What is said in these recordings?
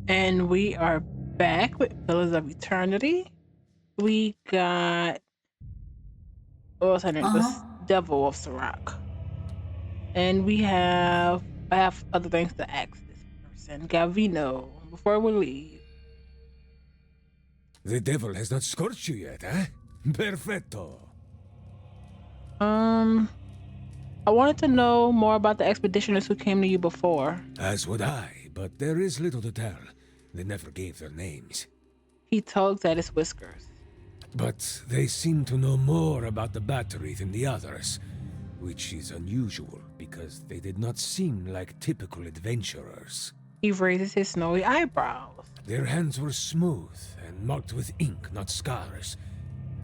And we are back with Pillars of Eternity. We got what's her name? The Uh-huh. Devil of Sirach. And I have other things to ask this person. Gavino, before we leave. The devil has not scorched you yet, eh? Perfetto. I wanted to know more about the expeditioners who came to you before. As would I, but there is little to tell. They never gave their names. He tugs at his whiskers. But they seem to know more about the battery than the others, which is unusual because they did not seem like typical adventurers. He raises his snowy eyebrows. Their hands were smooth and marked with ink, not scars,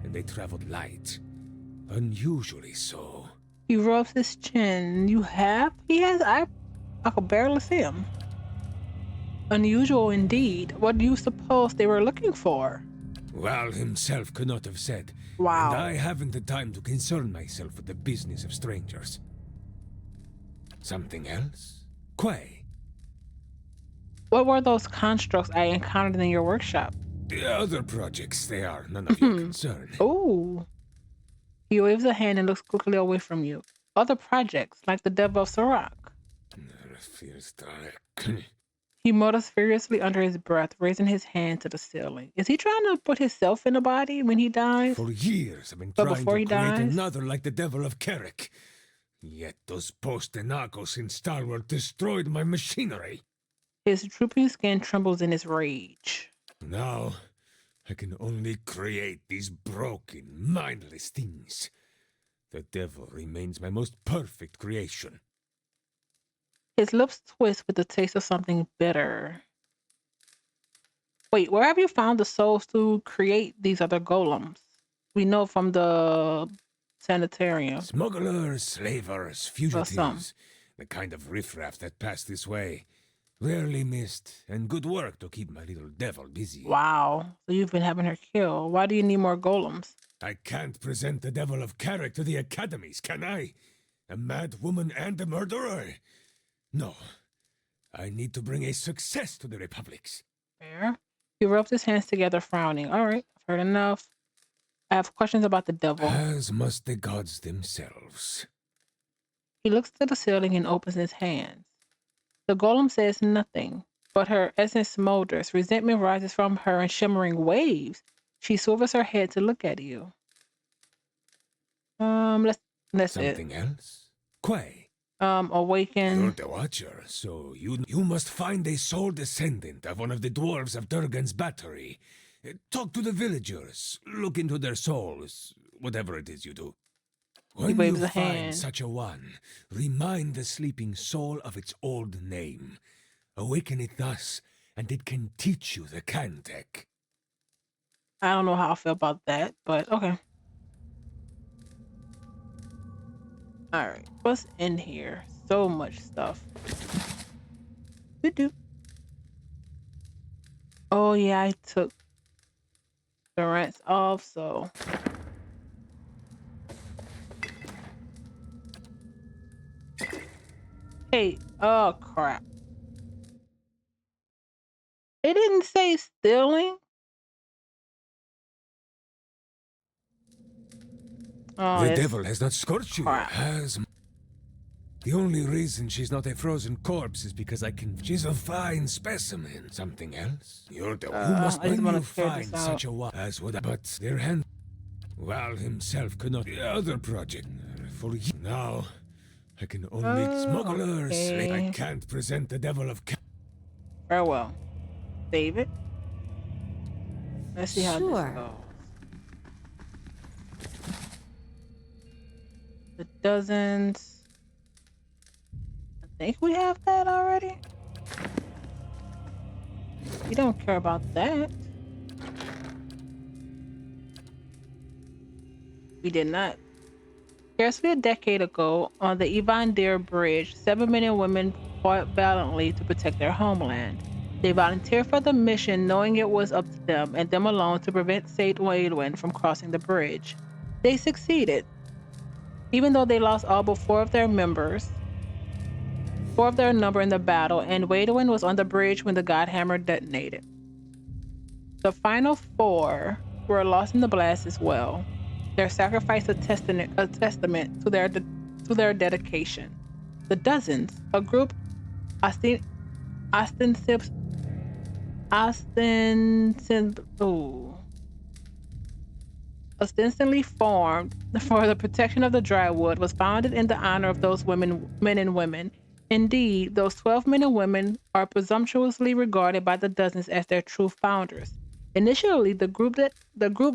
and they traveled light. Unusually so. He rubs his chin. He has I could barely see him. Unusual indeed. What do you suppose they were looking for? Val himself could not have said. Wow. And I haven't the time to concern myself with the business of strangers. Something else? Quay. What were those constructs I encountered in your workshop? The other projects, they are none of your concern. Oh. He waves a hand and looks quickly away from you. Other projects, like the Devil of Sirach. He mutters furiously under his breath, raising his hand to the ceiling. Is he trying to put himself in a body when he dies? For years I've been But trying before to he create dies? another like the Devil of Carrick. Yet those post-Enagos in Stalwart destroyed my machinery. His drooping skin trembles in his rage. Now, I can only create these broken, mindless things. The devil remains my most perfect creation. His lips twist with the taste of something bitter. Wait, where have you found the souls to create these other golems? We know from the sanitarium. Smugglers, slavers, fugitives, the kind of riffraff that pass this way. Rarely missed, and good work to keep my little devil busy. Wow, so you've been having her kill. Why do you need more golems? I can't present the Devil of Carrick to the academies, can I? A mad woman and a murderer? No. I need to bring a success to the republics. Fair. He rubs his hands together, frowning. All right, I've heard enough. I have questions about the devil. As must the gods themselves. He looks to the ceiling and opens his hands. The golem says nothing, but her essence smolders. Resentment rises from her in shimmering waves. She swivels her head to look at you. That's Something it. else? Quay. Awaken. You're the Watcher, so you must find a sole descendant of one of the dwarves of Durgan's battery. Talk to the villagers, look into their souls, whatever it is you do. When waves you a find hand. such a one, remind the sleeping soul of its old name. Awaken it thus, and it can teach you the Cantek. I don't know how I feel about that, but okay. Alright, what's in here? So much stuff. Doo-doo. Oh yeah, I took the rents off, so hey, oh crap. It didn't say stealing. Oh, The devil has not scorched you, crap. has. The only reason she's not a frozen corpse is because I can. She's a fine specimen. Something else? You're the who must I just when wanna you clear find this such a one as would. But their hand. Val himself could not. The other project for you now. I can only smugglers. Okay. I can't present the devil of. Farewell. Save it. Let's see how Sure. this goes. The dozens. I think we have that already. We don't care about that. We did not. Scarcely a decade ago, on the Evandir Bridge, 7 men and women fought valiantly to protect their homeland. They volunteered for the mission knowing it was up to them and them alone to prevent Saint Waylwin from crossing the bridge. They succeeded. Even though they lost all but 4 of their members, 4 of their number in the battle, and Waydwin was on the bridge when the Godhammer detonated. The final 4 were lost in the blast as well. Their sacrifice a testament to their dedication. The Dozens, a group ostensibly formed for the protection of the drywood, was founded in the honor of those men and women. Indeed, those 12 men and women are presumptuously regarded by the Dozens as their true founders. Initially, the group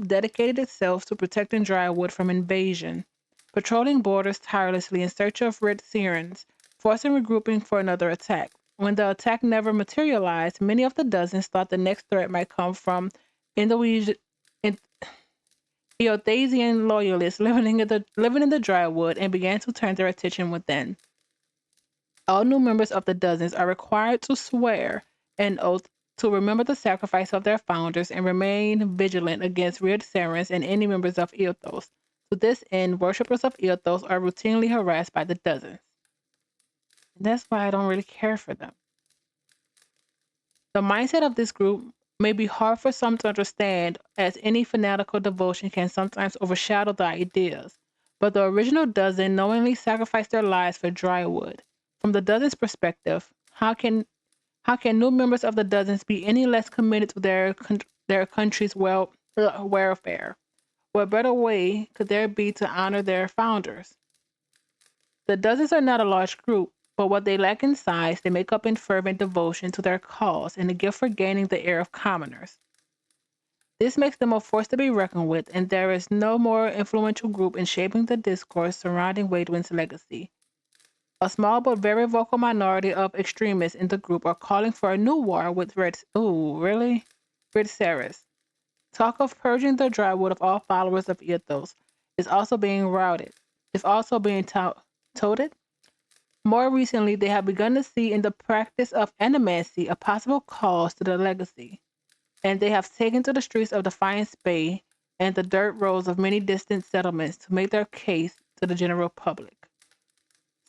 dedicated itself to protecting drywood from invasion, patrolling borders tirelessly in search of red sirens, forcing regrouping for another attack. When the attack never materialized, many of the Dozens thought the next threat might come from Indo-Eothasian loyalists living in the drywood, and began to turn their attention within. All new members of the Dozens are required to swear an oath to remember the sacrifice of their founders and remain vigilant against weird sirens and any members of Eothos. To this end, worshippers of Eothos are routinely harassed by the Dozens. And that's why I don't really care for them. The mindset of this group may be hard for some to understand, as any fanatical devotion can sometimes overshadow the ideas, but the original Dozen knowingly sacrificed their lives for drywood. From the Dozen's perspective, how can new members of the Dozens be any less committed to their country's welfare? What better way could there be to honor their founders? The Dozens are not a large group, but what they lack in size, they make up in fervent devotion to their cause and a gift for gaining the ear of commoners. This makes them a force to be reckoned with, and there is no more influential group in shaping the discourse surrounding Waydwin's legacy. A small but very vocal minority of extremists in the group are calling for a new war with Red Ceres. Talk of purging the drywood of all followers of Ethos is also being touted. More recently, they have begun to see in the practice of animancy a possible cause to the legacy, and they have taken to the streets of Defiance Bay and the dirt roads of many distant settlements to make their case to the general public.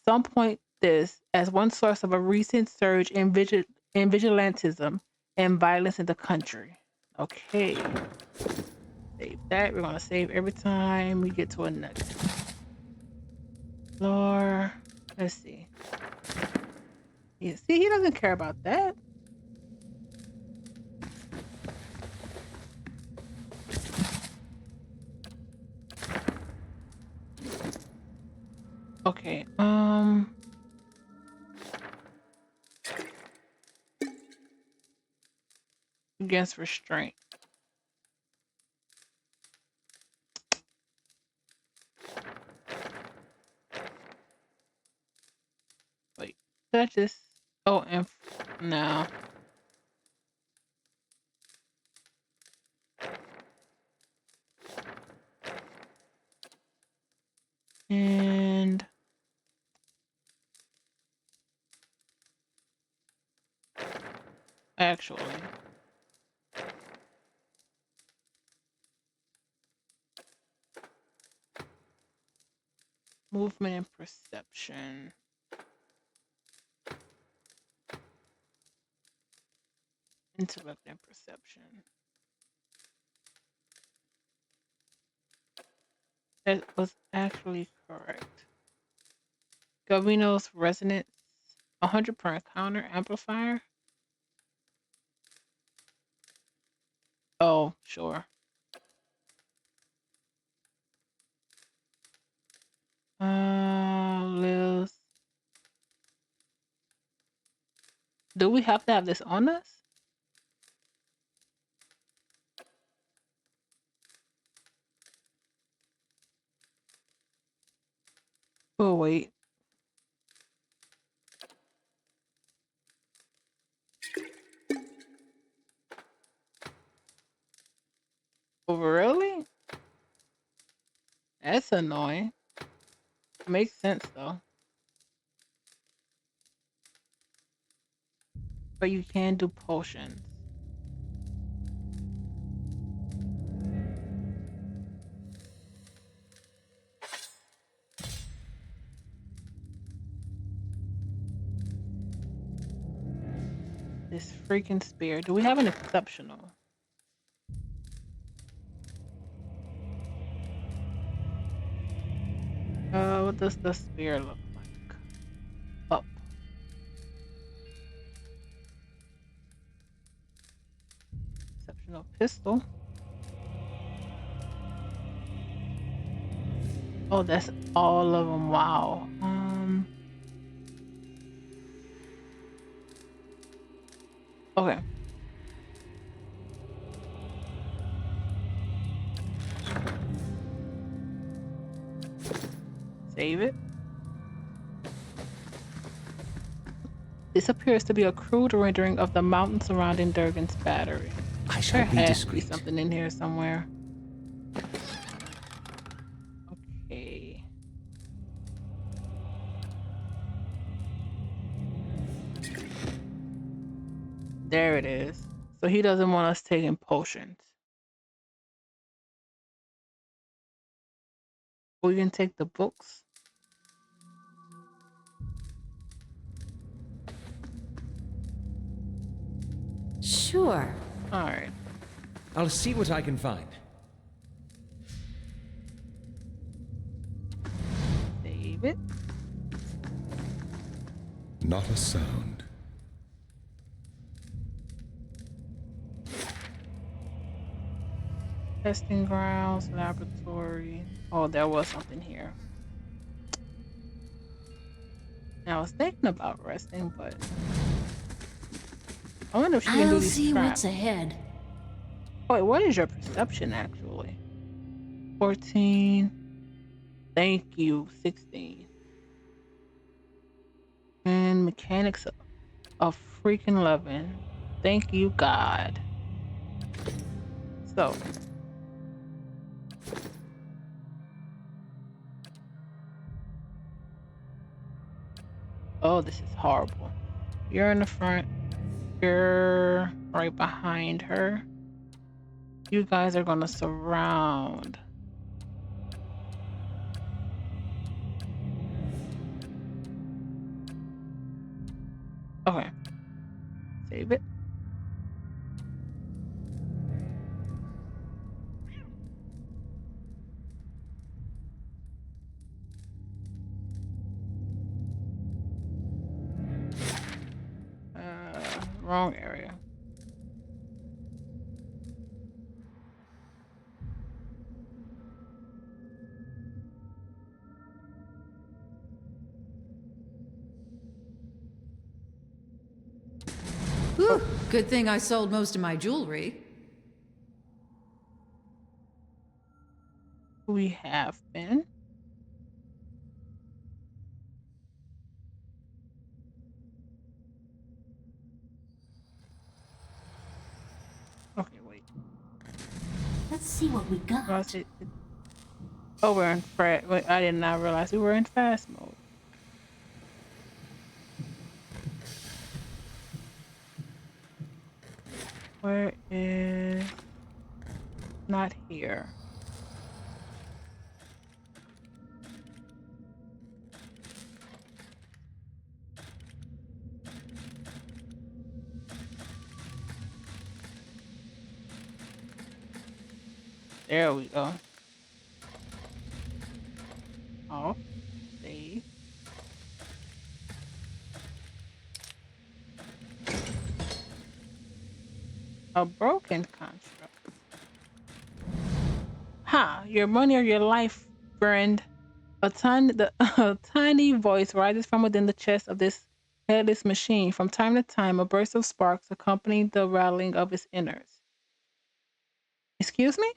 Some point this as one source of a recent surge in vigilantism and violence in the country. Okay, save that. We're going to save every time we get to a nugget. Lore, let's see. Yeah, see, he doesn't care about that. Okay, against restraint. Wait, that just, oh, and no. And actually, movement and perception. Intellect and perception. That was actually correct. Gavino's resonance, 100 per encounter amplifier. Oh, sure. Liz. Do we have to have this on us? Oh, wait. Oh, really? That's annoying. Makes sense, though. But you can do potions. freaking spear. Do we have an exceptional? What does the spear look like? Up. Exceptional pistol. Oh, that's all of them. Wow. Okay. Save it. This appears to be a crude rendering of the mountain surrounding Durgan's battery. I shall There be has to be discreet. something in here somewhere. Okay. There it is. So he doesn't want us taking potions. We can take the books. Sure. All right. I'll see what I can find. Save it. Not a sound. Testing grounds, laboratory. Oh, there was something here. Now, I was thinking about resting, but I wonder if she can do I'll these see traps. what's ahead. Wait, what is your perception actually? 14. Thank you. 16. And mechanics of freaking 11. Thank you, God. So. Oh, this is horrible. You're in the front. You're right behind her. You guys are gonna surround. Okay. Save it. Wrong area. Whew, good thing I sold most of my jewelry. We have been. Okay, wait. Let's see what we got. Oh, we're in fast. Wait, I did not realize we were in fast mode. Where is... Not here. There we go. Oh, save. A broken construct. Ha! Your money or your life, friend. A tiny voice rises from within the chest of this headless machine. From time to time, a burst of sparks accompanied the rattling of its innards. Excuse me?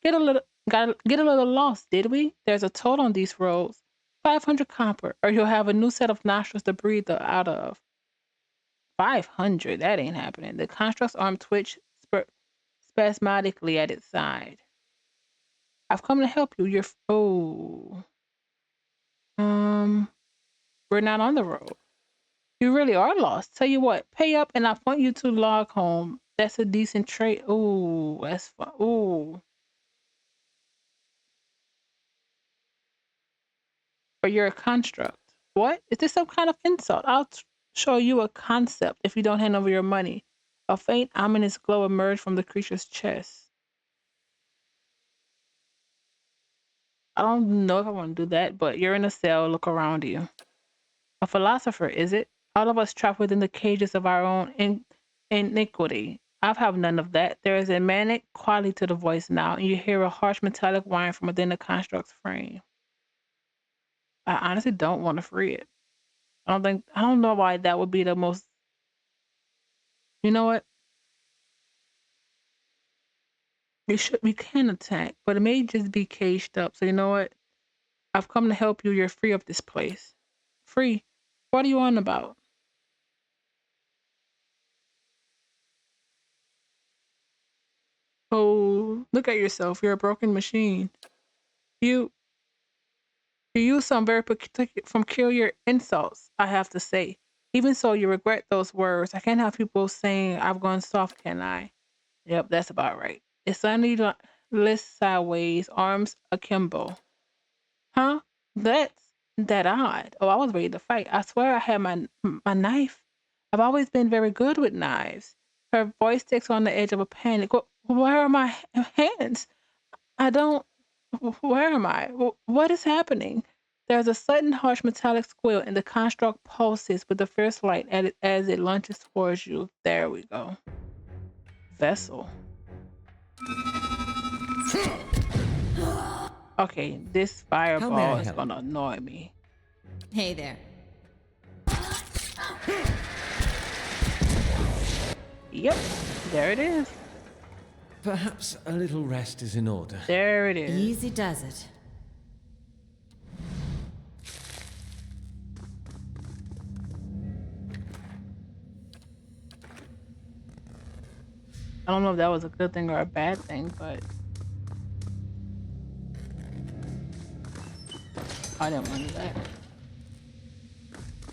Get a little lost, did we? There's a toll on these roads. 500 copper, or you'll have a new set of nostrils to breathe out of. 500? That ain't happening. The construct's arm twitched spasmodically at its side. I've come to help you. Oh. Um, we're not on the road. You really are lost. Tell you what, pay up and I'll point you to log home. That's a decent trade. Ooh, that's fun. Ooh. Or you're a construct. What? Is this some kind of insult? show you a concept if you don't hand over your money. A faint, ominous glow emerged from the creature's chest. I don't know if I want to do that, but you're in a cell. Look around you. A philosopher, is it? All of us trapped within the cages of our own iniquity. I have none of that. There is a manic quality to the voice now, and you hear a harsh metallic whine from within the construct's frame. I honestly don't want to free it. I don't know why that would be the most. You know what? We can attack, but it may just be caged up. So you know what? I've come to help you. You're free of this place. Free? What are you on about? Oh, look at yourself. You're a broken machine. You you use some very peculiar insults, I have to say. Even so, you regret those words. I can't have people saying I've gone soft, can I? Yep, that's about right. It suddenly lists sideways, arms akimbo. Huh? That's that odd. Oh, I was ready to fight. I swear I had my knife. I've always been very good with knives. Her voice takes on the edge of a panic. Where are my hands? I don't. Where am I? What is happening? There's a sudden harsh metallic squeal, and the construct pulses with the fierce light as it launches towards you. There we go. Vessel. Okay, this How may I fireball is help? gonna annoy me. Hey there. Yep, there it is. Perhaps a little rest is in order. There it is. Easy does it. I don't know if that was a good thing or a bad thing, but I didn't want to do that.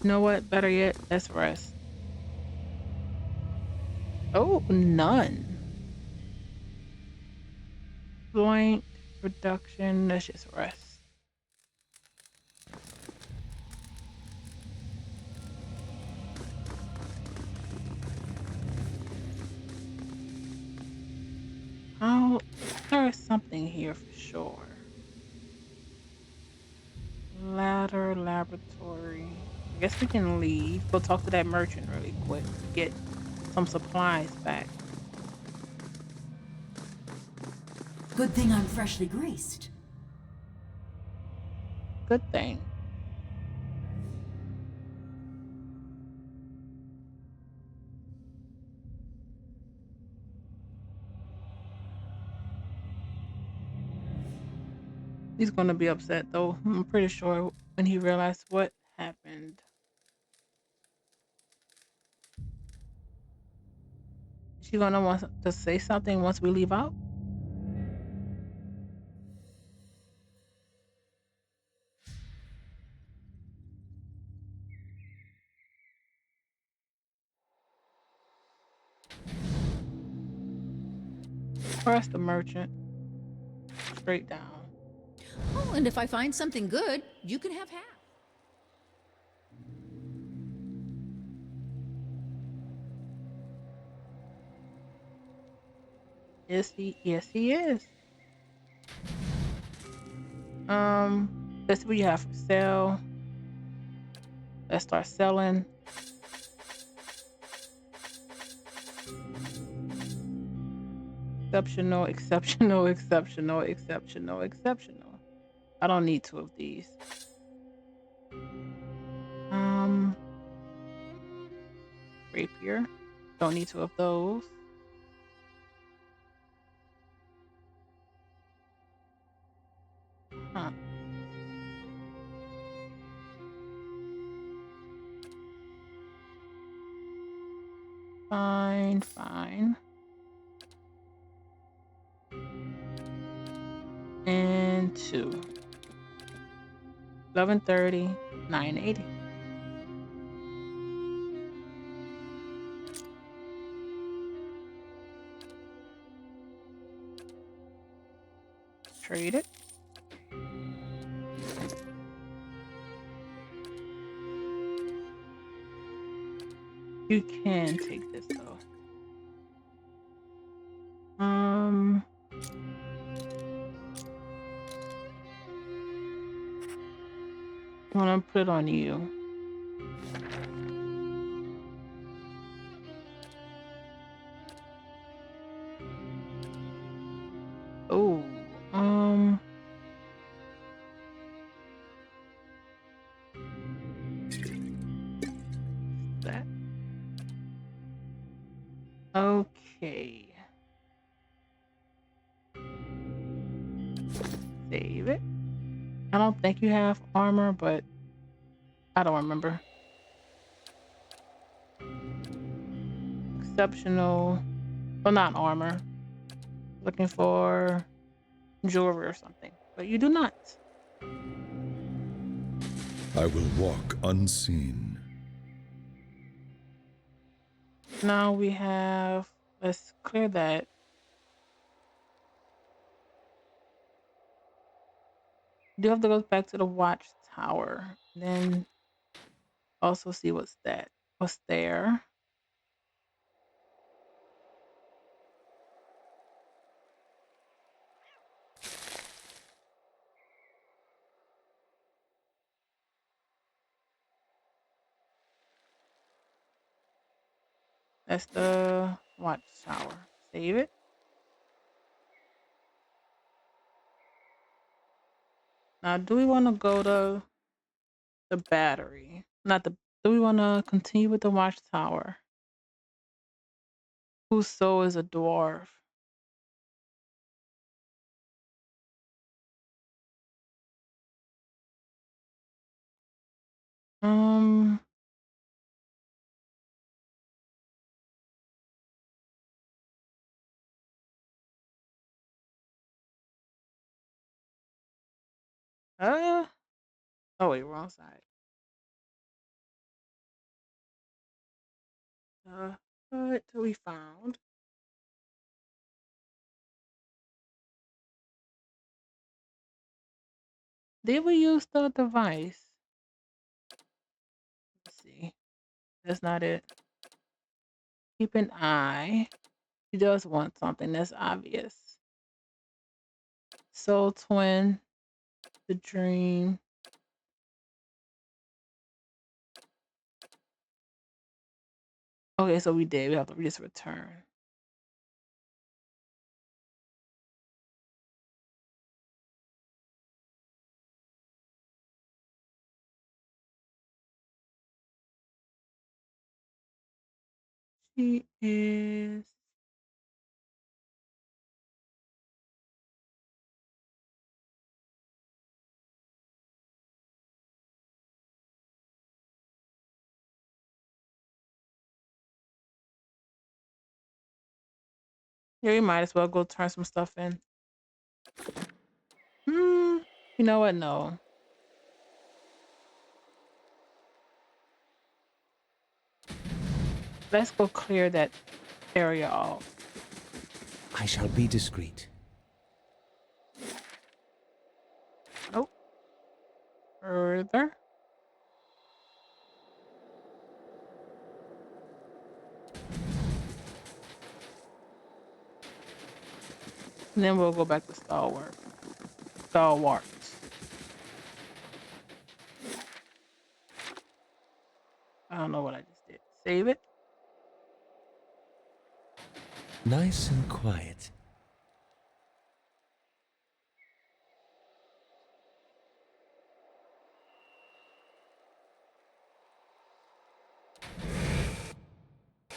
You know what? Better yet, let's rest. Oh, none. Joint reduction. Let's just rest. Oh, there is something here for sure. Ladder laboratory. I guess we can leave. Go talk to that merchant really quick. Get some supplies back. Good thing I'm freshly greased. Good thing. He's gonna be upset though. I'm pretty sure when he realized what happened. Is she gonna want to say something once we leave out? Where's the merchant? Straight down. Oh, and if I find something good, you can have half. Yes he is. Let's see what you have for sale. Let's start selling. Exceptional, exceptional, exceptional, exceptional, exceptional. I don't need two of these. Um, rapier. Don't need two of those. Huh. Fine, fine. And two. 1130, 980. Trade it. You can take this though. I'm gonna put it on you. Oh, that. Okay. Save it. I don't think you have armor, but I don't remember. Exceptional. Well, not armor. Looking for jewelry or something, but you do not. I will walk unseen. Now we have, let's clear that. You do have to go back to the watchtower. Then also see what's there. That's the watchtower. Save it. Now, do we want to go to the battery? Not the. Do we want to continue with the watchtower? Whose soul is a dwarf? Um. Uh. Oh wait, wrong side. What we found? Did we use the device? Let's see. That's not it. Keep an eye. He does want something that's obvious. Soul twin. The dream. Okay, so we did. We have to just return. She is. Yeah, we might as well go turn some stuff in. You know what? No. Let's go clear that area off. I shall be discreet. Nope. Further. And then we'll go back to Stalwart. Stalwart. I don't know what I just did. Save it. Nice and quiet.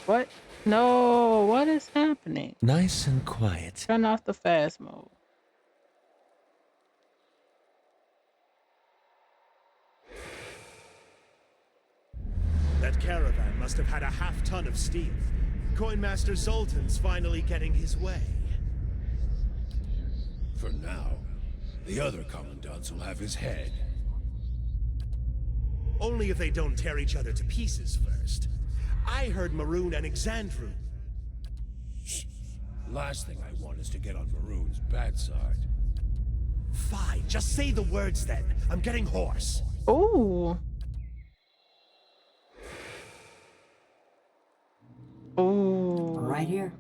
What? No, what is happening? Nice and quiet. Turn off the fast mode. That caravan must have had a half-ton of steel. Coinmaster Zoltan's finally getting his way. For now, the other commandants will have his head. Only if they don't tear each other to pieces first. I heard Maroon and Exandru. Last thing I want is to get on Maroon's bad side. Fine, just say the words then. I'm getting hoarse. Ooh. Oh, Right here.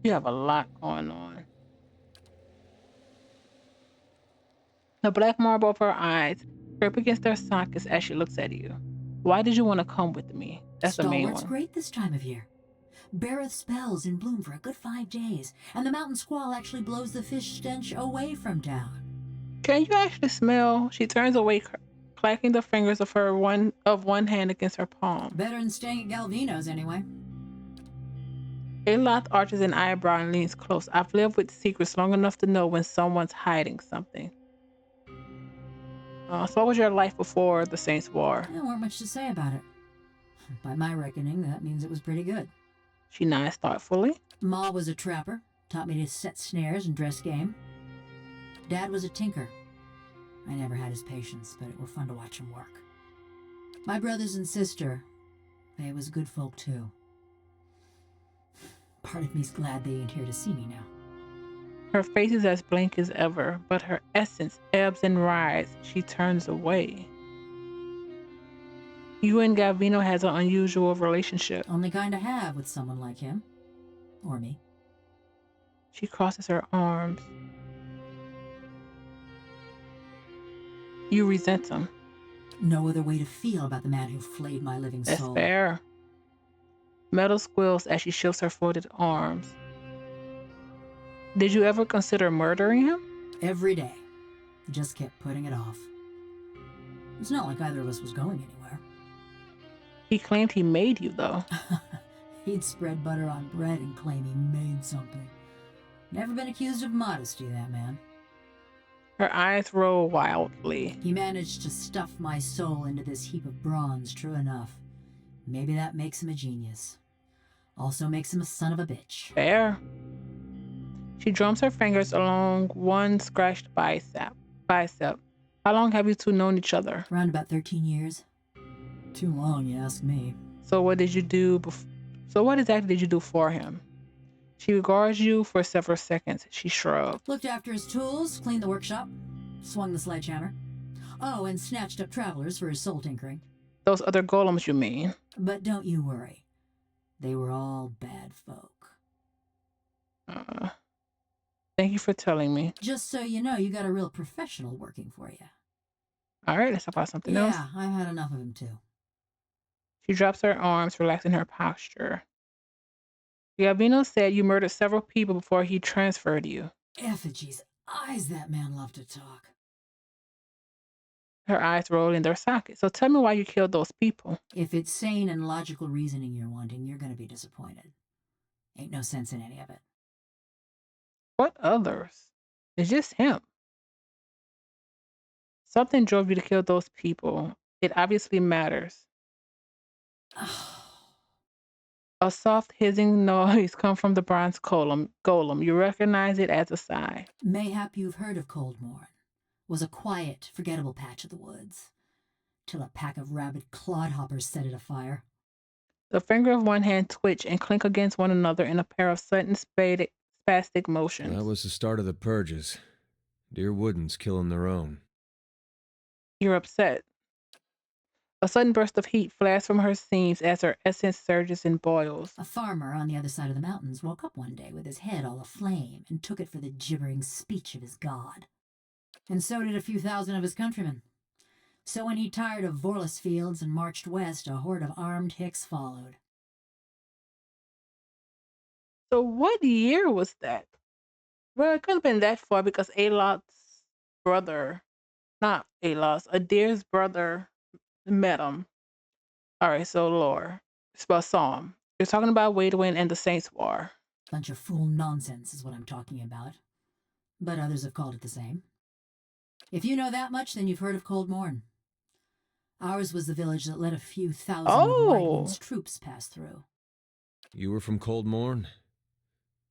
you have a lot going on. The black marble of her eyes scrape against their sockets as she looks at you. Why did you want to come with me? That's the main Stalwart's one. great this time of year. Beareth spells in bloom for a good 5 days, and the mountain squall actually blows the fish stench away from town. Can you actually smell? She turns away, clacking the fingers of one hand against her palm. Better than staying at Galvino's, anyway. Aloth arches an eyebrow and leans close. I've lived with secrets long enough to know when someone's hiding something. So what was your life before the Saints' War? There weren't much to say about it. By my reckoning, that means it was pretty good. She nods thoughtfully. Ma was a trapper, taught me to set snares and dress game. Dad was a tinker. I never had his patience, but it were fun to watch him work. My brothers and sister, they was good folk too. Part of me's glad they ain't here to see me now. Her face is as blank as ever, but her essence ebbs and rises. She turns away. You and Gavino has an unusual relationship. Only kind to have with someone like him. Or me. She crosses her arms. You resent him. No other way to feel about the man who flayed my living That's soul. fair. Metal squeals as she shifts her folded arms. Did you ever consider murdering him? Every day. Just kept putting it off. It's not like either of us was going anywhere. He claimed he made you, though. He'd spread butter on bread and claim he made something. Never been accused of modesty, that man. Her eyes roll wildly. He managed to stuff my soul into this heap of bronze, true enough. Maybe that makes him a genius. Also makes him a son of a bitch. Fair. She drums her fingers along one scratched bicep. How long have you two known each other? Around about 13 years. Too long, you ask me. So what did you do So what exactly did you do for him? She regards you for several seconds. She shrugged. Looked after his tools, cleaned the workshop, swung the sledgehammer. Oh, and snatched up travelers for his soul tinkering. Those other golems, you mean? But don't you worry. They were all bad folk. Thank you for telling me. Just so you know, you got a real professional working for you. All right, let's talk about something else. Yeah, I've had enough of him too. She drops her arms, relaxing her posture. Gavino said you murdered several people before he transferred you. Effigy's eyes, that man loved to talk. Her eyes roll in their sockets. So tell me why you killed those people. If it's sane and logical reasoning you're wanting, you're gonna be disappointed. Ain't no sense in any of it. What others? It's just him. Something drove you to kill those people. It obviously matters. A soft hissing noise comes from the bronze golem. You recognize it as a sigh. Mayhap you've heard of Coldmorn. Was a quiet, forgettable patch of the woods. Till a pack of rabid clodhoppers set it afire. The finger of one hand twitch and clink against one another in a pair of sudden spastic motions. That was the start of the purges. Dear Woodens killing their own. You're upset. A sudden burst of heat flashes from her seams as her essence surges and boils. A farmer on the other side of the mountains woke up one day with his head all aflame and took it for the gibbering speech of his god. And so did a few thousand of his countrymen. So when he tired of Vorlus fields and marched west, a horde of armed Hicks followed. So what year was that? Well, it could have been that far because Aloth's brother, not Aloth's, Adir's brother met him. All right, so lore. It's about Psalm. You're talking about Waidwin and the Saints' War. Bunch of fool nonsense is what I'm talking about. But others have called it the same. If you know that much, then you've heard of Coldmorn. Ours was the village that let a few thousand of Whiteman's troops pass through. You were from Coldmorn?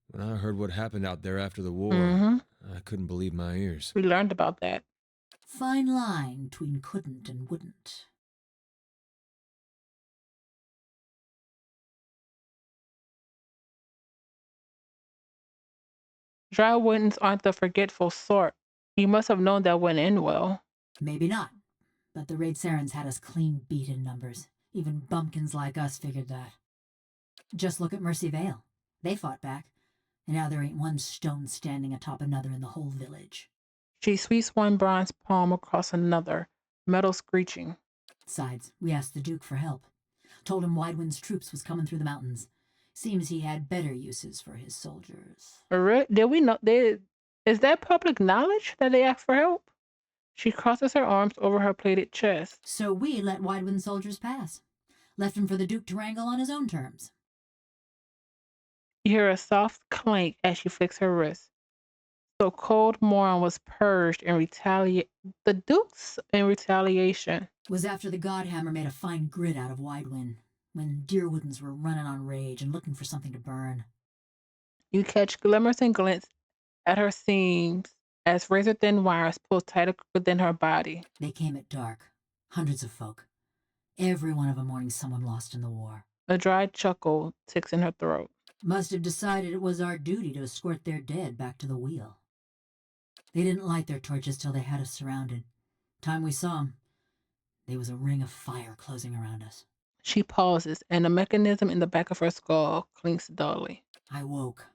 When I heard what happened out there after the war, I couldn't believe my ears. We learned about that. Fine line between couldn't and wouldn't. Dry wouldn'ts aren't the forgetful sort. You must have known that went in well. Maybe not, but the Raid Sarens had us clean beat in numbers. Even bumpkins like us figured that. Just look at Mercy Vale. They fought back, and now there ain't one stone standing atop another in the whole village. She sweeps one bronze palm across another, metal screeching. Besides, we asked the Duke for help. Told him Widewind's troops was coming through the mountains. Seems he had better uses for his soldiers. Did we know? Is that public knowledge that they asked for help? She crosses her arms over her plated chest. So we let Widewind's soldiers pass. Left him for the Duke to wrangle on his own terms. You hear a soft clank as she flicks her wrist. So Cold Morn was purged in the Duke's in retaliation. Was after the Godhammer made a fine grit out of Widewind, when Deerwoodens were running on rage and looking for something to burn. You catch glimmers and glints at her seams as razor-thin wires pull tighter within her body. They came at dark. Hundreds of folk. Every one of them mourning someone lost in the war. A dry chuckle ticks in her throat. Must have decided it was our duty to escort their dead back to the wheel. They didn't light their torches till they had us surrounded. Time we saw them, there was a ring of fire closing around us. She pauses, and the mechanism in the back of her skull clinks dully. I woke.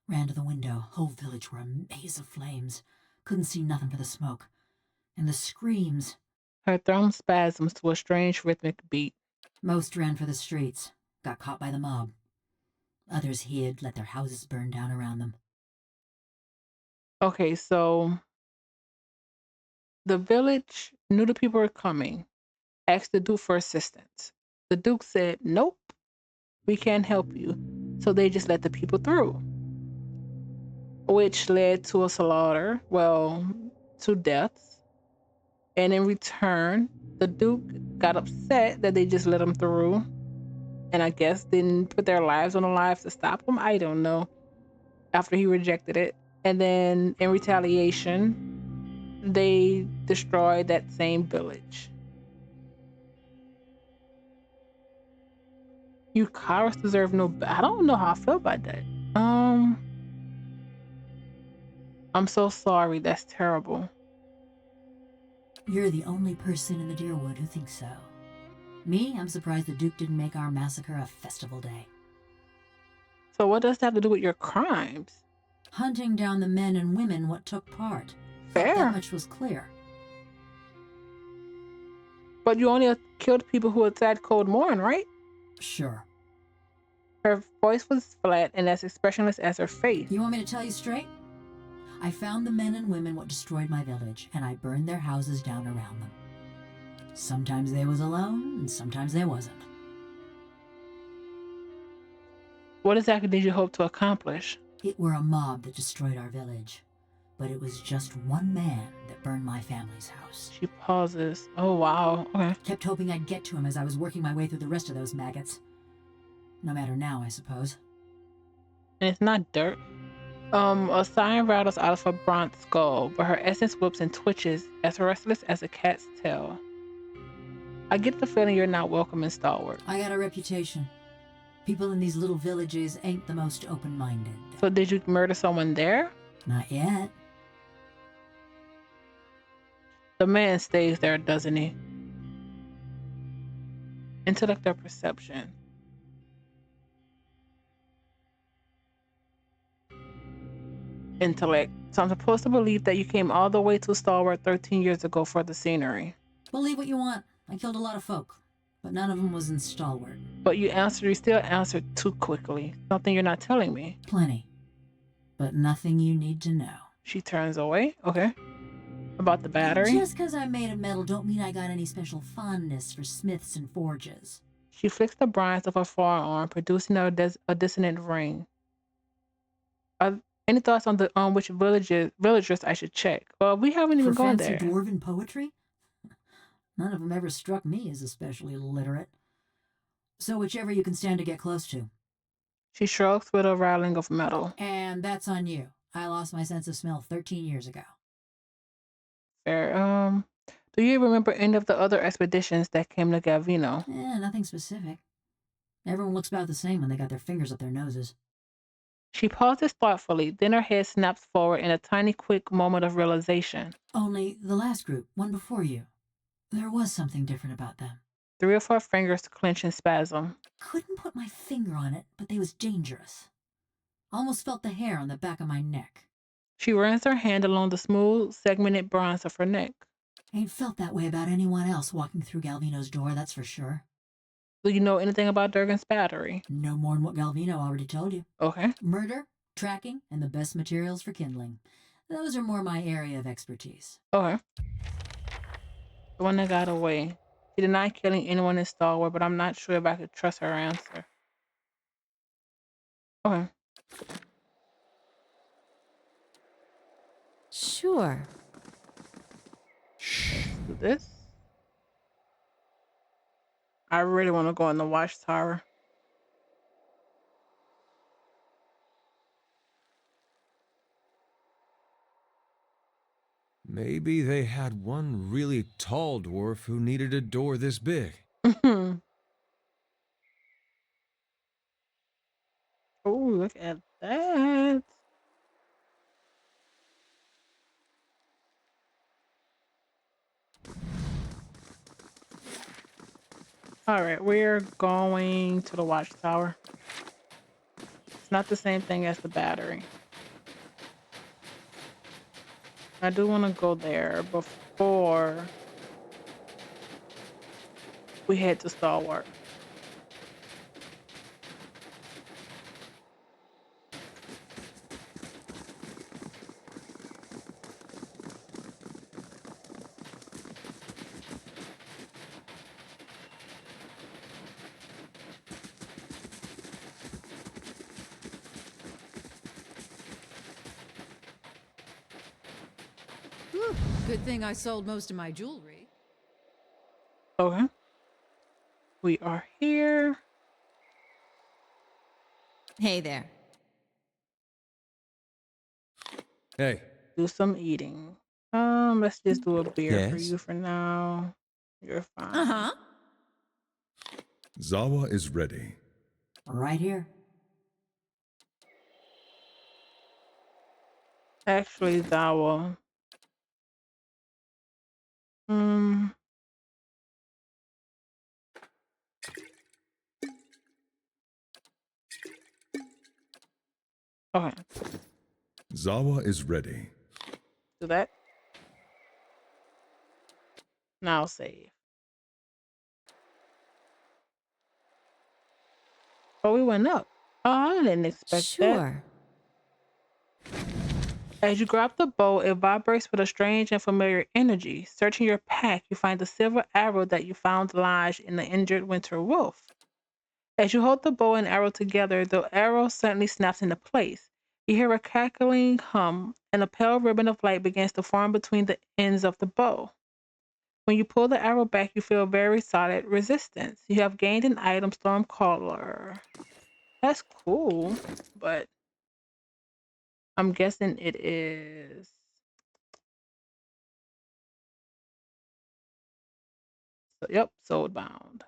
Ran to the window. Whole village were a maze of flames. Couldn't see nothing for the smoke. And the screams. Her thumb spasms to a strange rhythmic beat. Most ran for the streets. Got caught by the mob. Others hid, let their houses burn down around them. Okay, so the village knew the people were coming, asked the Duke for assistance. The Duke said, nope, we can't help you. So they just let the people through, which led to a slaughter, to deaths. And in return, the Duke got upset that they just let them through, and I guess didn't put their lives on the line to stop them. I don't know. After he rejected it. And then in retaliation, they destroyed that same village. You cowards deserve no I don't know how I feel about that. I'm so sorry. That's terrible. You're the only person in the Deerwood who thinks so. Me, I'm surprised the Duke didn't make our massacre a festival day. So what does that have to do with your crimes? Hunting down the men and women what took part. Fair. That much was clear. But you only killed people who attacked Cold Morn, right? Sure. Her voice was flat and as expressionless as her face. You want me to tell you straight? I found the men and women what destroyed my village, and I burned their houses down around them. Sometimes they was alone, and sometimes they wasn't. What exactly did you hope to accomplish? It were a mob that destroyed our village, but it was just one man that burned my family's house. She pauses. Oh, wow. Okay. Kept hoping I'd get to him as I was working my way through the rest of those maggots. No matter now, I suppose. And it's not dirt. A sign rattles out of her bronze skull, but her essence whips and twitches as restless as a cat's tail. I get the feeling you're not welcome in Stalwart. I got a reputation. People in these little villages ain't the most open-minded. So did you murder someone there? Not yet. The man stays there, doesn't he? Intellect or perception? Intellect. So I'm supposed to believe that you came all the way to Stalwart 13 years ago for the scenery. Believe what you want. I killed a lot of folk, but none of them was in Stalwart. But you still answered too quickly. Something you're not telling me. Plenty. But nothing you need to know. She turns away. Okay. About the battery? Just because I made of metal don't mean I got any special fondness for smiths and forges. She flicks the bronze of her forearm, producing a dissonant ring. Any thoughts on which villagers I should check? Well, we haven't even gone there. For fancy dwarven poetry? None of them ever struck me as especially literate. So whichever you can stand to get close to. She shrugs with a rattling of metal. And that's on you. I lost my sense of smell 13 years ago. Fair. Do you remember any of the other expeditions that came to Gavino? Nothing specific. Everyone looks about the same when they got their fingers up their noses. She pauses thoughtfully, then her head snaps forward in a tiny, quick moment of realization. Only the last group, one before you, there was something different about them. 3 of her fingers clench in spasm. Couldn't put my finger on it, but they was dangerous. Almost felt the hair on the back of my neck. She runs her hand along the smooth, segmented bronze of her neck. Ain't felt that way about anyone else walking through Galvino's door, that's for sure. Do you know anything about Durgan's battery? No more'n what Galvino already told you. Okay. Murder, tracking, and the best materials for kindling. Those are more my area of expertise. Okay. The one that got away. She denied killing anyone in Stalwart, but I'm not sure if I could trust her answer. Okay. Sure. Let's do this. I really want to go in the watchtower. Maybe they had one really tall dwarf who needed a door this big. Oh, look at that. All right, we're going to the watchtower. It's not the same thing as the battery. I do want to go there before we head to Stalwart. Whew, good thing I sold most of my jewelry. Okay. We are here. Hey there. Hey. Do some eating. Let's just do a beer for Yes? you for now. You're fine. Uh-huh. Zawa is ready. Right here. Actually, Zawa. Okay. Zawa is ready. Do that. Now save. Oh, we went up. Oh, I didn't expect that. Sure. As you grab the bow, it vibrates with a strange and familiar energy. Searching your pack, you find the silver arrow that you found lodged in the injured winter wolf. As you hold the bow and arrow together, the arrow suddenly snaps into place. You hear a cackling hum, and a pale ribbon of light begins to form between the ends of the bow. When you pull the arrow back, you feel very solid resistance. You have gained an item, Stormcaller. That's cool, but I'm guessing it is. Yep, soulbound.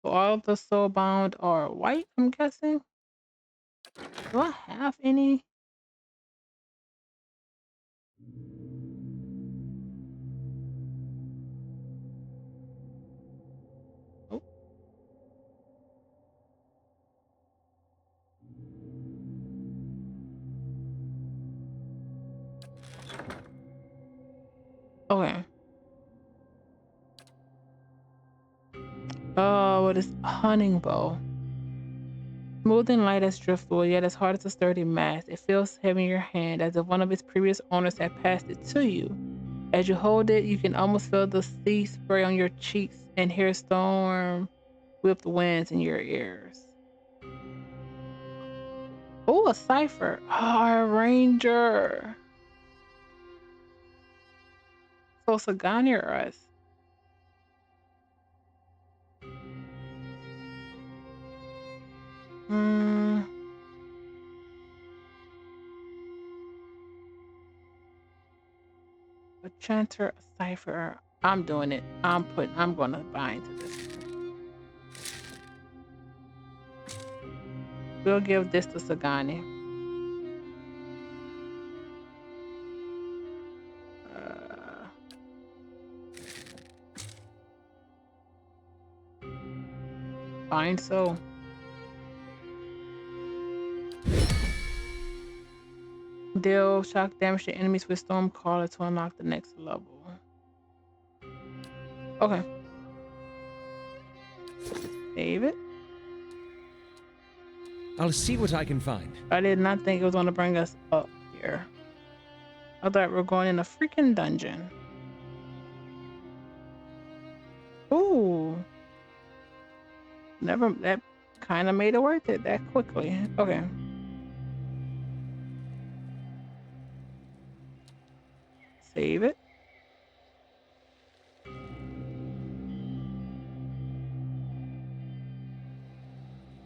So all of the soulbound are white, I'm guessing. Do I have any? Oh. Okay. Oh, what is hunting bow? Smooth and light as driftwood, yet as hard as a sturdy mast. It feels heavy in your hand, as if one of its previous owners had passed it to you. As you hold it, you can almost feel the sea spray on your cheeks and hear storm whipped winds in your ears. Oh, a cipher. Oh, a ranger. So Sagani or us? A chanter, a cipher. I'm doing it. I'm gonna buy into this. We'll give this to Sagani. find so. Deal shock damage to enemies with storm caller to unlock the next level. Okay. Save it. I'll see what I can find. I did not think it was going to bring us up here. I thought we were going in a freaking dungeon. Ooh. Never, that kind of made it worth it that quickly. Okay. Save it.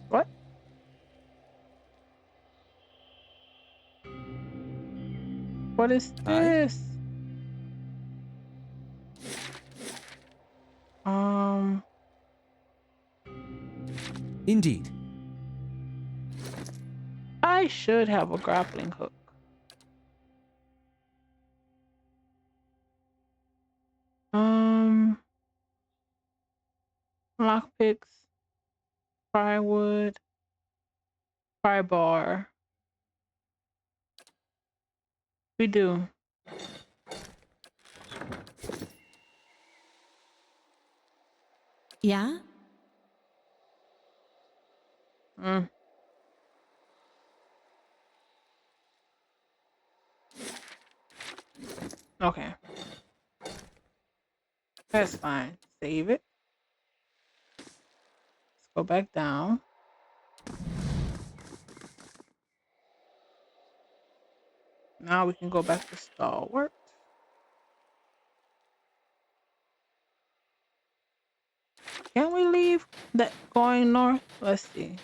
What? What is this? Indeed. I should have a grappling hook. Lockpicks, prywood, pry bar. We do. Yeah? Okay. That's fine. Save it. Let's go back down. Now we can go back to stalwart. Can we leave that going north? Let's see.